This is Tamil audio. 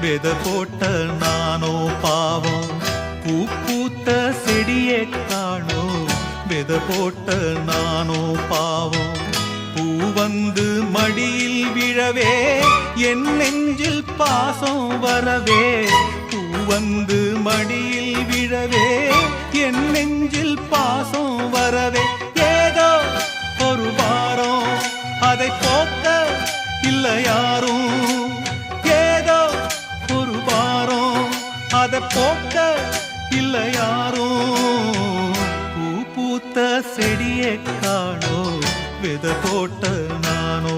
வித போட்ட நானோ பாவம், பூ பூத்த செடியே காணோம். வித போட்ட நானோ பாவம், பூ வந்து மடியில் விழவே என் நெஞ்சில் பாசம் வரவே. பூ வந்து மடியில் விழவே என் நெஞ்சில் பாசம் வரவே. ஏதோ ஒரு வாரம் அதை போக்க இல்லை யாரும். ஏதோ ஒரு வாரம் அதை போக்க இல்லை யாரும். பூ பூத்த செடியை காணோ, வித போட்ட நானோ.